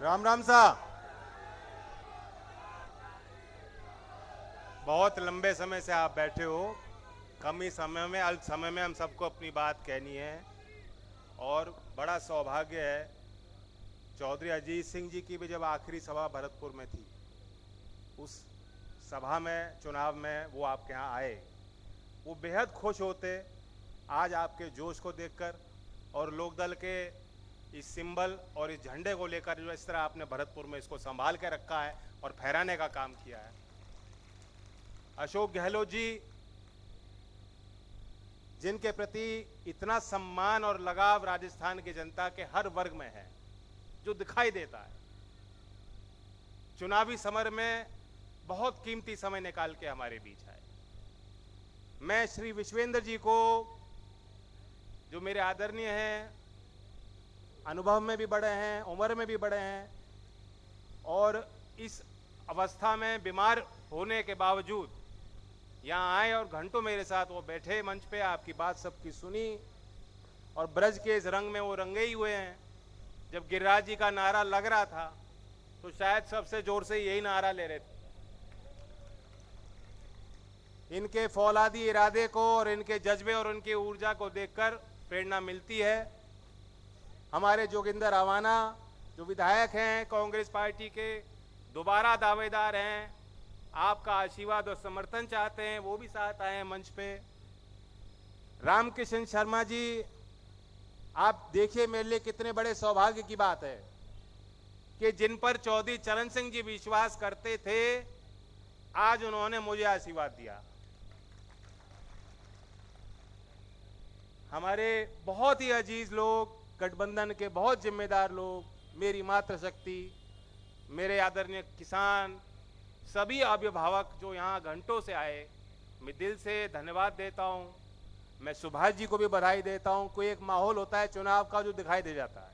राम राम साहब, बहुत लंबे समय से आप बैठे हो। कम ही समय में, अल्प समय में हम सबको अपनी बात कहनी है और बड़ा सौभाग्य है। चौधरी अजीत सिंह जी की भी जब आखिरी सभा भरतपुर में थी, उस सभा में, चुनाव में वो आपके यहाँ आए, वो बेहद खुश होते आज आपके जोश को देखकर और लोकदल के इस सिंबल और इस झंडे को लेकर जो इस तरह आपने भरतपुर में इसको संभाल के रखा है और फहराने का काम किया है। अशोक गहलोत जी, जिनके प्रति इतना सम्मान और लगाव राजस्थान की जनता के हर वर्ग में है, जो दिखाई देता है, चुनावी समर में बहुत कीमती समय निकाल के हमारे बीच आए। मैं श्री विश्वेंद्र जी को, जो मेरे आदरणीय हैं, अनुभव में भी बड़े हैं, उम्र में भी बड़े हैं और इस अवस्था में बीमार होने के बावजूद यहाँ आए और घंटों मेरे साथ वो बैठे मंच पे, आपकी बात सबकी सुनी और ब्रज के इस रंग में वो रंगे ही हुए हैं। जब गिरिराज जी का नारा लग रहा था तो शायद सबसे जोर से यही नारा ले रहे थे। इनके फौलादी इरादे को और इनके जज्बे और उनकी ऊर्जा को देखकर प्रेरणा मिलती है। हमारे जोगिंदर रावाना, जो विधायक हैं कांग्रेस पार्टी के, दोबारा दावेदार हैं, आपका आशीर्वाद और समर्थन चाहते हैं, वो भी साथ आए हैं मंच पे। रामकिशन शर्मा जी, आप देखिए, मेरे लिए कितने बड़े सौभाग्य की बात है कि जिन पर चौधरी चरण सिंह जी विश्वास करते थे, आज उन्होंने मुझे आशीर्वाद दिया। हमारे बहुत ही अजीज लोग, गठबंधन के बहुत जिम्मेदार लोग, मेरी मातृशक्ति, मेरे आदरणीय किसान, सभी अभिभावक जो यहाँ घंटों से आए, मैं दिल से धन्यवाद देता हूँ। मैं सुभाष जी को भी बधाई देता हूँ। कोई एक माहौल होता है चुनाव का जो दिखाई दे जाता है।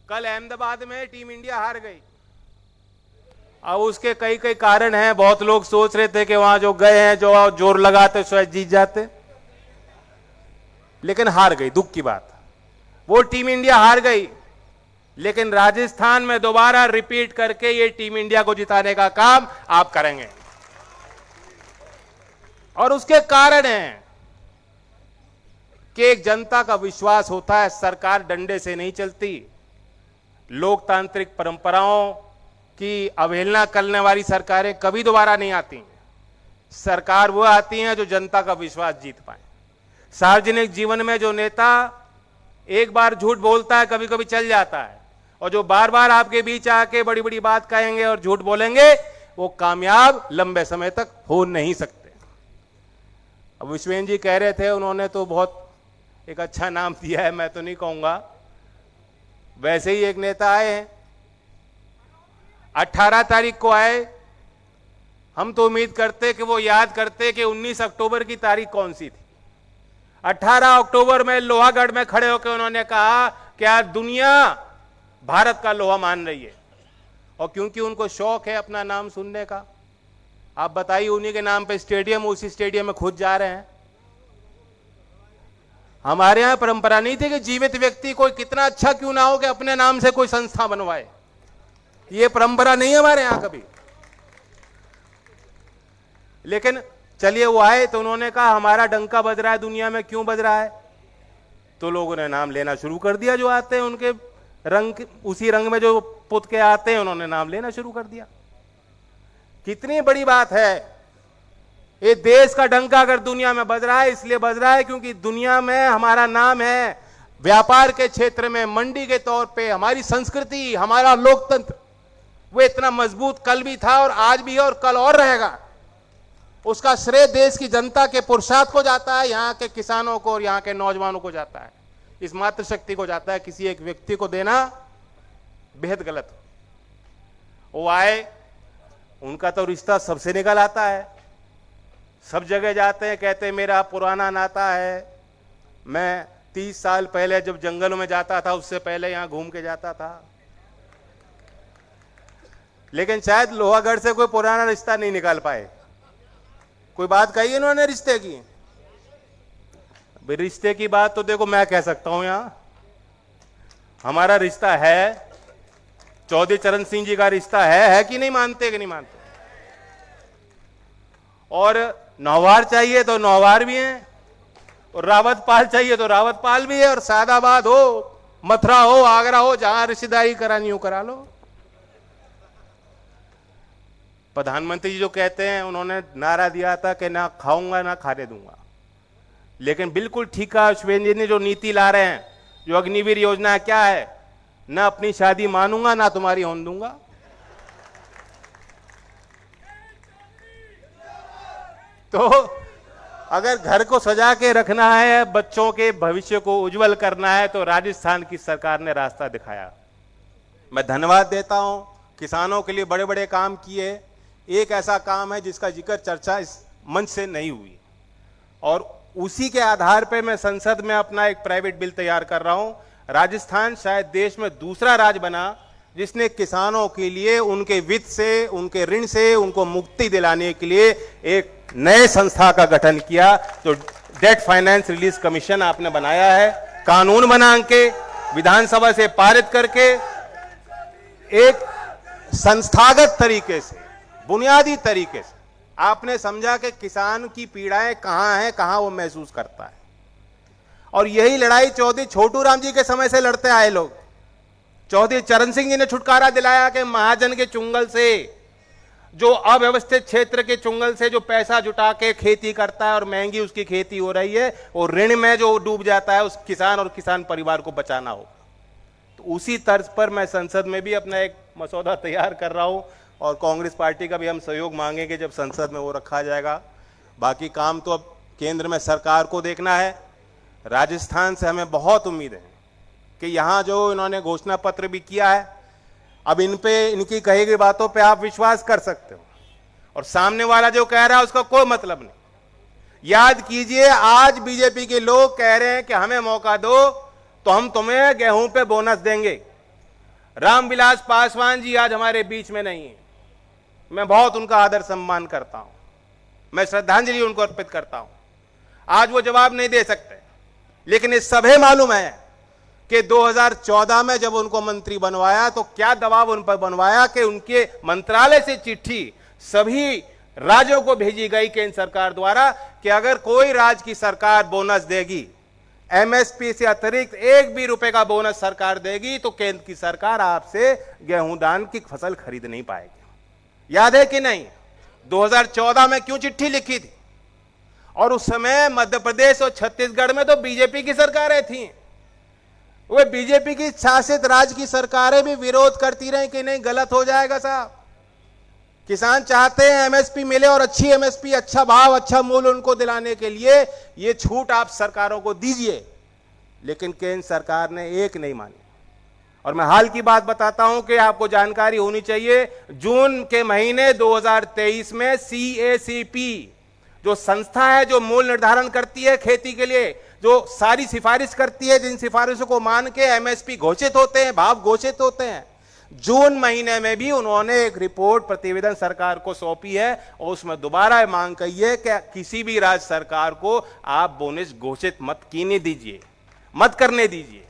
कल अहमदाबाद में टीम इंडिया हार गई। अब उसके कई कई कारण हैं। बहुत लोग सोच रहे थे कि वहां जो गए हैं, जो जोर लगाते शायद जीत जाते, लेकिन हार गई। दुख की बात, वो टीम इंडिया हार गई, लेकिन राजस्थान में दोबारा रिपीट करके ये टीम इंडिया को जिताने का काम आप करेंगे। और उसके कारण है कि एक जनता का विश्वास होता है, सरकार डंडे से नहीं चलती। लोकतांत्रिक परंपराओं की अवहेलना करने वाली सरकारें कभी दोबारा नहीं आती। सरकार वो आती है जो जनता का विश्वास जीत पाए। सार्वजनिक जीवन में जो नेता एक बार झूठ बोलता है, कभी कभी चल जाता है, और जो बार बार आपके बीच आके बड़ी बड़ी बात कहेंगे और झूठ बोलेंगे, वो कामयाब लंबे समय तक हो नहीं सकते। अब विश्वेंद्र जी कह रहे थे, उन्होंने तो बहुत एक अच्छा नाम दिया है, मैं तो नहीं कहूंगा। वैसे ही एक नेता आए हैं, 18 तारीख को आए। हम तो उम्मीद करते कि वो याद करते कि 19 अक्टूबर की तारीख कौन सी थी। 18 अक्टूबर में लोहागढ़ में खड़े होकर उन्होंने कहा कि आज दुनिया भारत का लोहा मान रही है, और क्योंकि उनको शौक है अपना नाम सुनने का, आप बताइए, उन्हीं के नाम पे स्टेडियम, उसी स्टेडियम में खुद जा रहे हैं। हमारे यहां परंपरा नहीं थी कि जीवित व्यक्ति कोई कितना अच्छा क्यों ना हो कि अपने नाम से कोई संस्था बनवाए। ये परंपरा नहीं है हमारे यहां कभी। लेकिन चलिए, वो आए तो उन्होंने कहा हमारा डंका बज रहा है दुनिया में, क्यों बज रहा है? तो लोगों ने नाम लेना शुरू कर दिया। जो आते हैं उनके रंग, उसी रंग में जो पुत के आते हैं, उन्होंने नाम लेना शुरू कर दिया। कितनी बड़ी बात है। ये देश का डंका अगर दुनिया में बज रहा है, इसलिए बज रहा है क्योंकि दुनिया में हमारा नाम है। व्यापार के क्षेत्र में, मंडी के तौर पे, हमारी संस्कृति, हमारा लोकतंत्र, वो इतना मजबूत कल भी था और आज भी है और कल और रहेगा। उसका श्रेय देश की जनता के पुरुषार्थ को जाता है, यहाँ के किसानों को और यहाँ के नौजवानों को जाता है, इस मातृशक्ति को जाता है। किसी एक व्यक्ति को देना बेहद गलत। वो आए, उनका तो रिश्ता सबसे निकल आता है। सब जगह जाते हैं, कहते हैं मेरा पुराना नाता है। मैं 30 साल पहले जब जंगलों में जाता था, उससे पहले यहां घूम के जाता था। लेकिन शायद लोहागढ़ से कोई पुराना रिश्ता नहीं निकाल पाए। कोई बात कही इन्होंने रिश्ते की? रिश्ते की बात तो देखो मैं कह सकता हूं, यहां हमारा रिश्ता है चौधरी चरण सिंह जी का रिश्ता है कि नहीं मानते कि नहीं मानते? और नौवार चाहिए तो नौवार भी हैं, और रावतपाल चाहिए तो रावतपाल भी है, और सादाबाद हो, मथुरा हो, आगरा हो, जहां रिश्तेदारी करानी हो करा लो। प्रधानमंत्री जी जो कहते हैं, उन्होंने नारा दिया था कि ना खाऊंगा ना खाने दूंगा, लेकिन बिल्कुल ठीक कहा शिवेंद्र जी ने, जो नीति ला रहे हैं, जो अग्निवीर योजना क्या है, ना अपनी शादी मानूंगा ना तुम्हारी होने दूंगा। तो अगर घर को सजा के रखना है, बच्चों के भविष्य को उज्जवल करना है, तो राजस्थान की सरकार ने रास्ता दिखाया। मैं धन्यवाद देता हूं, किसानों के लिए बड़े बड़े काम किए। एक ऐसा काम है जिसका जिक्र चर्चा इस मंच से नहीं हुई, और उसी के आधार पर मैं संसद में अपना एक प्राइवेट बिल तैयार कर रहा हूं। राजस्थान शायद देश में दूसरा राज्य बना जिसने किसानों के लिए उनके वित्त से, उनके ऋण से उनको मुक्ति दिलाने के लिए एक नए संस्था का गठन किया। तो डेट फाइनेंस रिलीज कमीशन आपने बनाया है, कानून बना के विधानसभा से पारित करके एक संस्थागत तरीके से, बुनियादी तरीके से आपने समझा कि किसान की पीड़ाएं कहां हैं, कहां वो महसूस करता है। और यही लड़ाई चौधरी छोटू राम जी के समय से लड़ते आए लोग। चौधरी चरण सिंह जी ने छुटकारा दिलाया कि महाजन के चुंगल से, जो अव्यवस्थित क्षेत्र के चुंगल से जो पैसा जुटा के खेती करता है और महंगी उसकी खेती हो रही है, और ऋण में जो डूब जाता है, उस किसान और किसान परिवार को बचाना होगा। तो उसी तर्ज पर मैं संसद में भी अपना एक मसौदा तैयार कर रहा हूं, और कांग्रेस पार्टी का भी हम सहयोग मांगेंगे जब संसद में वो रखा जाएगा। बाकी काम तो अब केंद्र में सरकार को देखना है। राजस्थान से हमें बहुत उम्मीद है कि यहाँ जो इन्होंने घोषणा पत्र भी किया है, अब इन पे, इनकी कही गई बातों पे आप विश्वास कर सकते हो, और सामने वाला जो कह रहा है उसका कोई मतलब नहीं। याद कीजिए, आज बीजेपी के लोग कह रहे हैं कि हमें मौका दो तो हम तुम्हें गेहूं पे बोनस देंगे। रामविलास पासवान जी आज हमारे बीच में नहीं है, मैं बहुत उनका आदर सम्मान करता हूं, मैं श्रद्धांजलि उनको अर्पित करता हूं। आज वो जवाब नहीं दे सकते, लेकिन इस सभी मालूम है कि 2014 में जब उनको मंत्री बनवाया तो क्या दबाव उन पर बनवाया कि उनके मंत्रालय से चिट्ठी सभी राज्यों को भेजी गई केंद्र सरकार द्वारा कि अगर कोई राज्य की सरकार बोनस देगी, एमएसपी से अतिरिक्त एक भी रुपए का बोनस सरकार देगी, तो केंद्र की सरकार आपसे गेहूं धान की फसल खरीद नहीं पाएगी। याद है कि नहीं? 2014 में क्यों चिट्ठी लिखी थी? और उस समय मध्य प्रदेश और छत्तीसगढ़ में तो बीजेपी की सरकारें थीं। वे बीजेपी की शासित राज्य की सरकारें भी विरोध करती रही कि नहीं, गलत हो जाएगा साहब, किसान चाहते हैं एमएसपी मिले, और अच्छी एमएसपी, अच्छा भाव, अच्छा मूल्य उनको दिलाने के लिए ये छूट आप सरकारों को दीजिए। लेकिन केंद्र सरकार ने एक नहीं मानी। और मैं हाल की बात बताता हूं कि आपको जानकारी होनी चाहिए, जून के महीने 2023 में सीएसीपी जो संस्था है जो मूल्य निर्धारण करती है खेती के लिए, जो सारी सिफारिश करती है, जिन सिफारिशों को मान के एमएसपी घोषित होते हैं, भाव घोषित होते हैं, जून महीने में भी उन्होंने एक रिपोर्ट प्रतिवेदन सरकार को सौंपी है, और उसमें दोबारा मांग की है कि किसी भी राज्य सरकार को आप बोनस घोषित मत कीने दीजिए, मत करने दीजिए।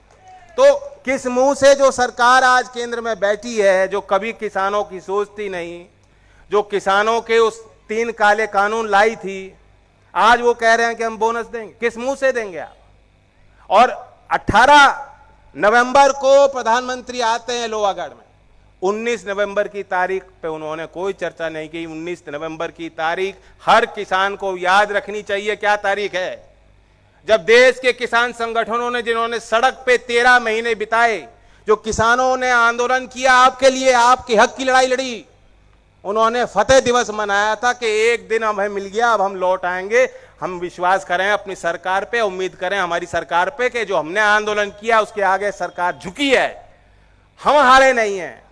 तो किस मुंह से जो सरकार आज केंद्र में बैठी है, जो कभी किसानों की सोचती नहीं, जो किसानों के उस 3 काले कानून लाई थी, आज वो कह रहे हैं कि हम बोनस देंगे? किस मुंह से देंगे आप? और 18 नवंबर को प्रधानमंत्री आते हैं लोहागढ़ में, 19 नवंबर की तारीख पे उन्होंने कोई चर्चा नहीं की। 19 नवंबर की तारीख हर किसान को याद रखनी चाहिए। क्या तारीख है? जब देश के किसान संगठनों ने, जिन्होंने सड़क पे 13 महीने बिताए, जो किसानों ने आंदोलन किया आपके लिए, आपके हक की लड़ाई लड़ी, उन्होंने फतेह दिवस मनाया था कि एक दिन हमें मिल गया, अब हम लौट आएंगे। हम विश्वास करें अपनी सरकार पे, उम्मीद करें हमारी सरकार पे कि जो हमने आंदोलन किया उसके आगे सरकार झुकी है। हम हारे नहीं हैं,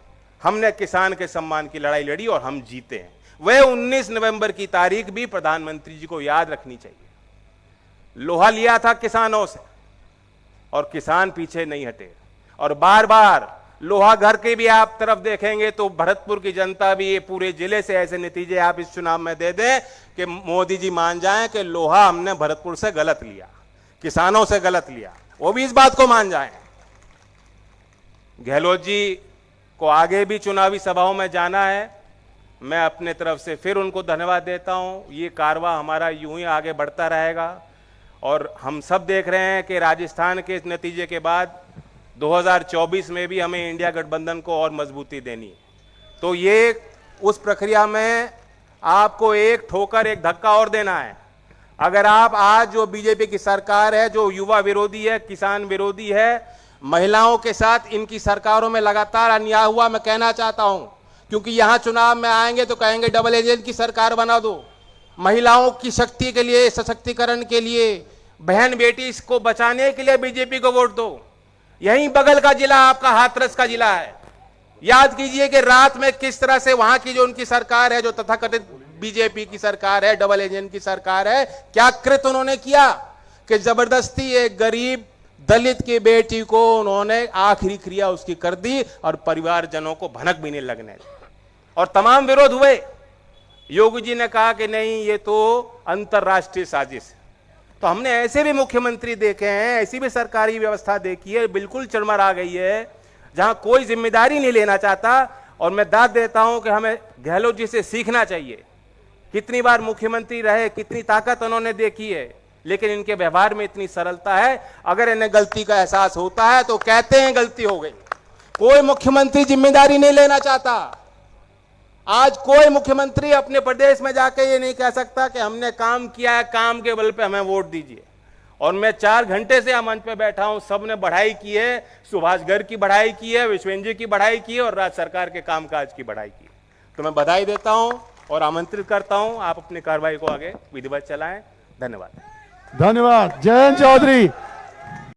हमने किसान के सम्मान की लड़ाई लड़ी और हम जीते हैं। वह 19 नवंबर की तारीख भी प्रधानमंत्री जी को याद रखनी चाहिए। लोहा लिया था किसानों से और किसान पीछे नहीं हटे, और बार बार लोहा घर के भी आप तरफ देखेंगे तो भरतपुर की जनता भी, ये पूरे जिले से ऐसे नतीजे आप इस चुनाव में दे दें कि मोदी जी मान जाएं कि लोहा हमने भरतपुर से गलत लिया, किसानों से गलत लिया, वो भी इस बात को मान जाएं। गहलोत जी को आगे भी चुनावी सभाओं में जाना है। मैं अपने तरफ से फिर उनको धन्यवाद देता हूं। ये कारवां हमारा यूं ही आगे बढ़ता रहेगा और हम सब देख रहे हैं कि राजस्थान के इस नतीजे के बाद 2024 में भी हमें इंडिया गठबंधन को और मजबूती देनी है। तो ये उस प्रक्रिया में आपको एक ठोकर, एक धक्का और देना है। अगर आप आज जो बीजेपी की सरकार है, जो युवा विरोधी है, किसान विरोधी है, महिलाओं के साथ इनकी सरकारों में लगातार अन्याय हुआ, मैं कहना चाहता हूं, क्योंकि यहां चुनाव में आएंगे तो कहेंगे डबल एजेंट की सरकार बना दो, महिलाओं की शक्ति के लिए, सशक्तिकरण के लिए, बहन बेटी को बचाने के लिए बीजेपी को वोट दो। यहीं बगल का जिला आपका हाथरस का जिला है। याद कीजिए कि रात में किस तरह से वहां की जो उनकी सरकार है, जो तथाकथित बीजेपी की सरकार है, डबल एजेंट की सरकार है, क्या कृत्य उन्होंने किया कि जबरदस्ती एक गरीब दलित की बेटी को उन्होंने आखिरी क्रिया उसकी कर दी और परिवारजनों को भनक भी नहीं लगने दी और तमाम विरोध हुए। योगी जी ने कहा कि नहीं, ये तो अंतरराष्ट्रीय साजिश है। तो हमने ऐसे भी मुख्यमंत्री देखे हैं, ऐसी भी सरकारी व्यवस्था देखी है, बिल्कुल चरमरा गई है, जहां कोई जिम्मेदारी नहीं लेना चाहता। और मैं दाद देता हूं कि हमें गहलोत जी से सीखना चाहिए। कितनी बार मुख्यमंत्री रहे, कितनी ताकत उन्होंने देखी है, लेकिन इनके व्यवहार में इतनी सरलता है। अगर इन्हें गलती का एहसास होता है तो कहते हैं गलती हो गई। कोई मुख्यमंत्री जिम्मेदारी नहीं लेना चाहता। आज कोई मुख्यमंत्री अपने प्रदेश में जाके ये नहीं कह सकता कि हमने काम किया है, काम के बल पे हमें वोट दीजिए। और मैं 4 घंटे से मंच पे बैठा हूं, सबने बढ़ाई की है, सुभाष गर्ग की बढ़ाई की है, विश्वेंद्र जी की बढ़ाई की है और राज्य सरकार के कामकाज की बढ़ाई की है। तो मैं बधाई देता हूं और आमंत्रित करता हूं, आप अपनी कार्रवाई को आगे विधिवत चलाएं। धन्यवाद। धन्यवाद। जयंत चौधरी।